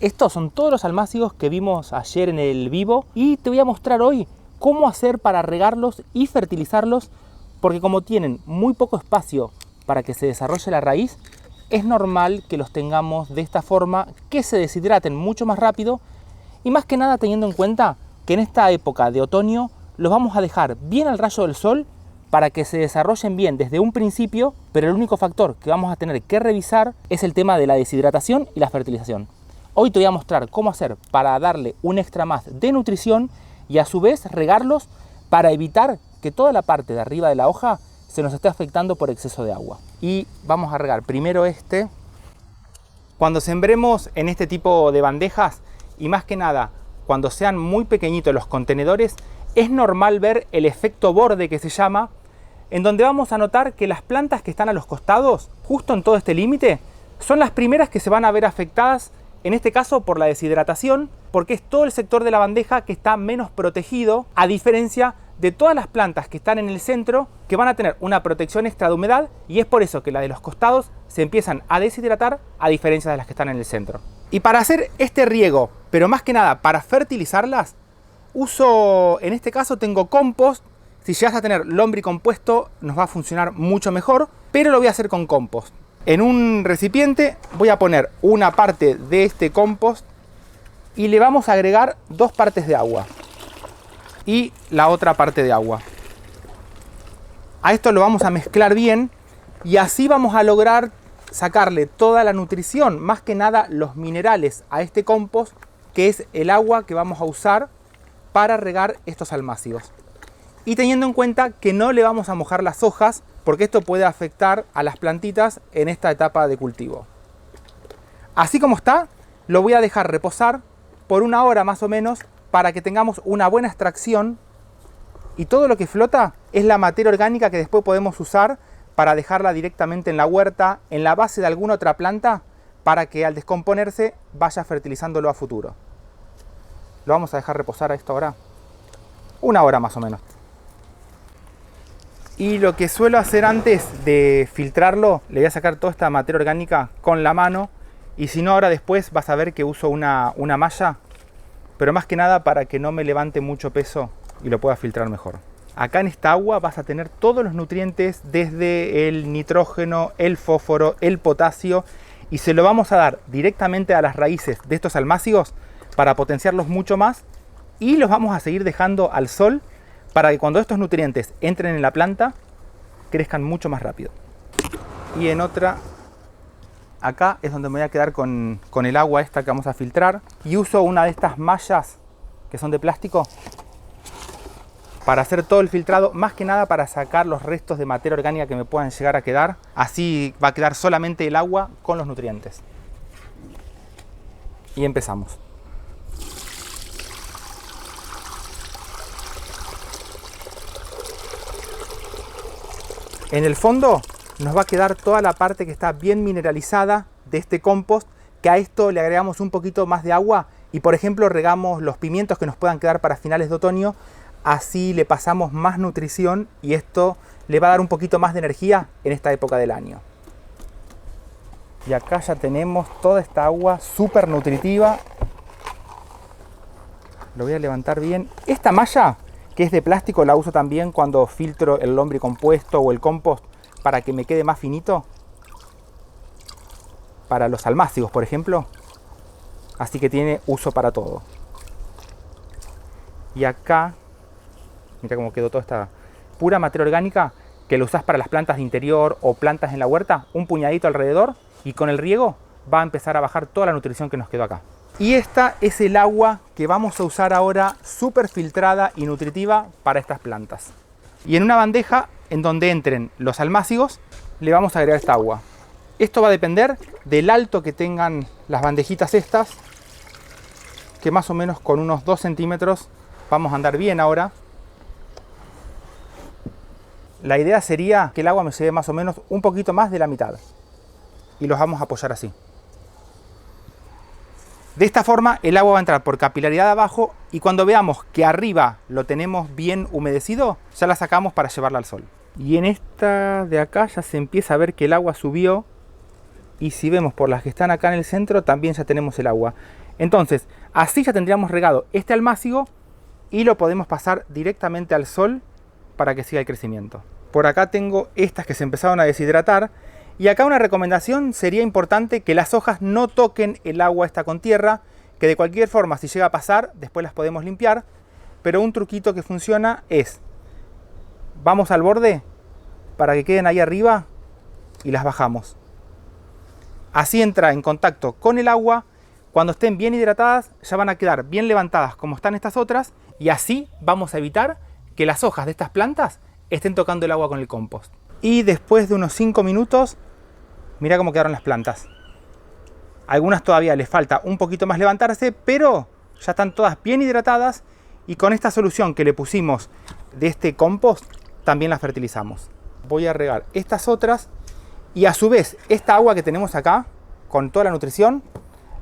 Estos son todos los almácigos que vimos ayer en el vivo y te voy a mostrar hoy cómo hacer para regarlos y fertilizarlos, porque como tienen muy poco espacio para que se desarrolle la raíz, es normal que los tengamos de esta forma, que se deshidraten mucho más rápido y más que nada teniendo en cuenta que en esta época de otoño los vamos a dejar bien al rayo del sol para que se desarrollen bien desde un principio, pero el único factor que vamos a tener que revisar es el tema de la deshidratación y la fertilización. Hoy te voy a mostrar cómo hacer para darle un extra más de nutrición y a su vez regarlos para evitar que toda la parte de arriba de la hoja se nos esté afectando por exceso de agua. Y vamos a regar primero este. Cuando sembremos en este tipo de bandejas y más que nada cuando sean muy pequeñitos los contenedores, es normal ver el efecto borde que se llama, en donde vamos a notar que las plantas que están a los costados, justo en todo este límite, son las primeras que se van a ver afectadas, en este caso por la deshidratación, porque es todo el sector de la bandeja que está menos protegido, a diferencia de todas las plantas que están en el centro, que van a tener una protección extra de humedad, y es por eso que la de los costados se empiezan a deshidratar, a diferencia de las que están en el centro. Y para hacer este riego, pero más que nada para fertilizarlas, uso, en este caso tengo compost. Si llegas a tener lombricompuesto nos va a funcionar mucho mejor, pero lo voy a hacer con compost. En un recipiente voy a poner una parte de este compost y le vamos a agregar 2 partes de agua y la otra parte de agua. A esto lo vamos a mezclar bien y así vamos a lograr sacarle toda la nutrición, más que nada los minerales a este compost, que es el agua que vamos a usar para regar estos almácigos. Y teniendo en cuenta que no le vamos a mojar las hojas, porque esto puede afectar a las plantitas en esta etapa de cultivo. Así como está, lo voy a dejar reposar por 1 hora más o menos para que tengamos una buena extracción, y todo lo que flota es la materia orgánica que después podemos usar para dejarla directamente en la huerta, en la base de alguna otra planta, para que al descomponerse vaya fertilizándolo a futuro. Lo vamos a dejar reposar a esta hora, 1 hora más o menos. Y lo que suelo hacer antes de filtrarlo, le voy a sacar toda esta materia orgánica con la mano, y si no ahora después vas a ver que uso una malla, pero más que nada para que no me levante mucho peso y lo pueda filtrar mejor. Acá en esta agua vas a tener todos los nutrientes, desde el nitrógeno, el fósforo, el potasio, y se lo vamos a dar directamente a las raíces de estos almácigos para potenciarlos mucho más, y los vamos a seguir dejando al sol para que cuando estos nutrientes entren en la planta crezcan mucho más rápido. Y en otra, acá es donde me voy a quedar con el agua esta que vamos a filtrar, y uso una de estas mallas que son de plástico para hacer todo el filtrado, más que nada para sacar los restos de materia orgánica que me puedan llegar a quedar. Así va a quedar solamente el agua con los nutrientes. Y empezamos. En el fondo nos va a quedar toda la parte que está bien mineralizada de este compost, que a esto le agregamos un poquito más de agua y por ejemplo regamos los pimientos que nos puedan quedar para finales de otoño, así le pasamos más nutrición y esto le va a dar un poquito más de energía en esta época del año. Y acá ya tenemos toda esta agua súper nutritiva. Lo voy a levantar bien. Esta malla, que es de plástico, la uso también cuando filtro el lombricompuesto o el compost para que me quede más finito para los almácigos, por ejemplo. Así que tiene uso para todo. Y acá, mira cómo quedó toda esta pura materia orgánica que lo usas para las plantas de interior o plantas en la huerta, un puñadito alrededor, y con el riego va a empezar a bajar toda la nutrición que nos quedó acá. Y esta es el agua que vamos a usar ahora, súper filtrada y nutritiva para estas plantas. Y en una bandeja en donde entren los almácigos, le vamos a agregar esta agua. Esto va a depender del alto que tengan las bandejitas estas, que más o menos con unos 2 centímetros vamos a andar bien ahora. La idea sería que el agua me lleve más o menos un poquito más de la mitad. Y los vamos a apoyar así. De esta forma el agua va a entrar por capilaridad abajo y cuando veamos que arriba lo tenemos bien humedecido, ya la sacamos para llevarla al sol. Y en esta de acá ya se empieza a ver que el agua subió, y si vemos por las que están acá en el centro también ya tenemos el agua. Entonces, así ya tendríamos regado este almácigo y lo podemos pasar directamente al sol para que siga el crecimiento. Por acá tengo estas que se empezaron a deshidratar y acá una recomendación sería importante que las hojas no toquen el agua esta con tierra, que de cualquier forma si llega a pasar después las podemos limpiar, pero un truquito que funciona es, vamos al borde para que queden ahí arriba y las bajamos. Así entra en contacto con el agua, cuando estén bien hidratadas ya van a quedar bien levantadas como están estas otras y así vamos a evitar que las hojas de estas plantas estén tocando el agua con el compost. Y después de unos 5 minutos, mira cómo quedaron las plantas. Algunas todavía les falta un poquito más levantarse, pero ya están todas bien hidratadas y con esta solución que le pusimos de este compost también las fertilizamos. Voy a regar estas otras y a su vez esta agua que tenemos acá con toda la nutrición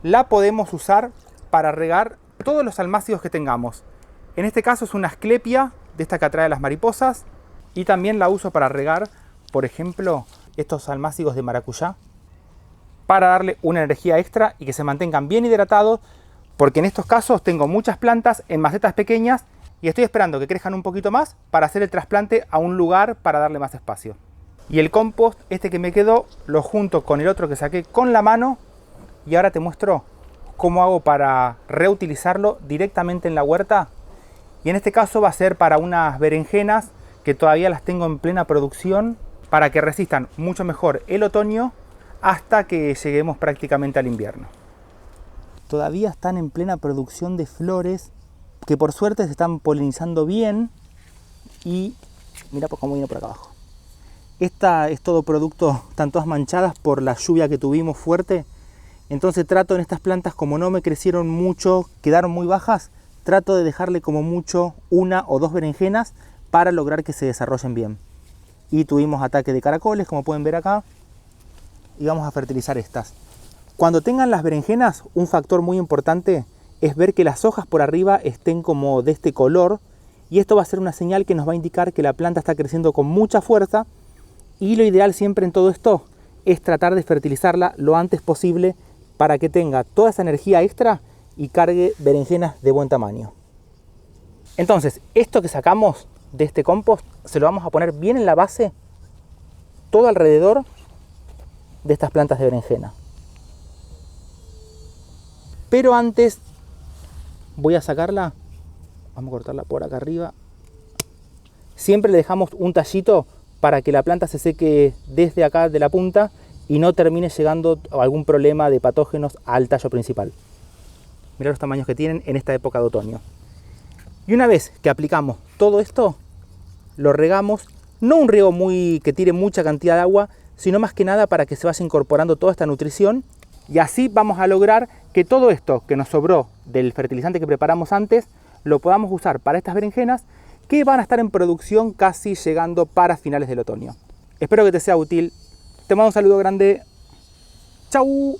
la podemos usar para regar todos los almácigos que tengamos. En este caso es una asclepia de esta que atrae las mariposas y también la uso para regar, por ejemplo, estos almácigos de maracuyá para darle una energía extra y que se mantengan bien hidratados, porque en estos casos tengo muchas plantas en macetas pequeñas y estoy esperando que crezcan un poquito más para hacer el trasplante a un lugar para darle más espacio. Y el compost, este que me quedó, lo junto con el otro que saqué con la mano y ahora te muestro cómo hago para reutilizarlo directamente en la huerta. Y en este caso va a ser para unas berenjenas que todavía las tengo en plena producción para que resistan mucho mejor el otoño hasta que lleguemos prácticamente al invierno. Todavía están en plena producción de flores que por suerte se están polinizando bien y mira cómo viene por acá abajo. Esta es todo producto, están todas manchadas por la lluvia que tuvimos fuerte. Entonces trato en estas plantas, como no me crecieron mucho, quedaron muy bajas, trato de dejarle como mucho 1 o 2 berenjenas para lograr que se desarrollen bien. Y tuvimos ataque de caracoles, como pueden ver acá, y vamos a fertilizar estas. Cuando tengan las berenjenas, un factor muy importante es ver que las hojas por arriba estén como de este color, y esto va a ser una señal que nos va a indicar que la planta está creciendo con mucha fuerza, y lo ideal siempre en todo esto es tratar de fertilizarla lo antes posible para que tenga toda esa energía extra y cargue berenjenas de buen tamaño. Entonces, esto que sacamos de este compost se lo vamos a poner bien en la base, todo alrededor de estas plantas de berenjena. Pero antes voy a sacarla, vamos a cortarla por acá arriba. Siempre le dejamos un tallito para que la planta se seque desde acá de la punta y no termine llegando a algún problema de patógenos al tallo principal. Mirá los tamaños que tienen en esta época de otoño. Y una vez que aplicamos todo esto, lo regamos, no un riego que tire mucha cantidad de agua, sino más que nada para que se vaya incorporando toda esta nutrición y así vamos a lograr que todo esto que nos sobró del fertilizante que preparamos antes lo podamos usar para estas berenjenas que van a estar en producción casi llegando para finales del otoño. Espero que te sea útil. Te mando un saludo grande. ¡Chau!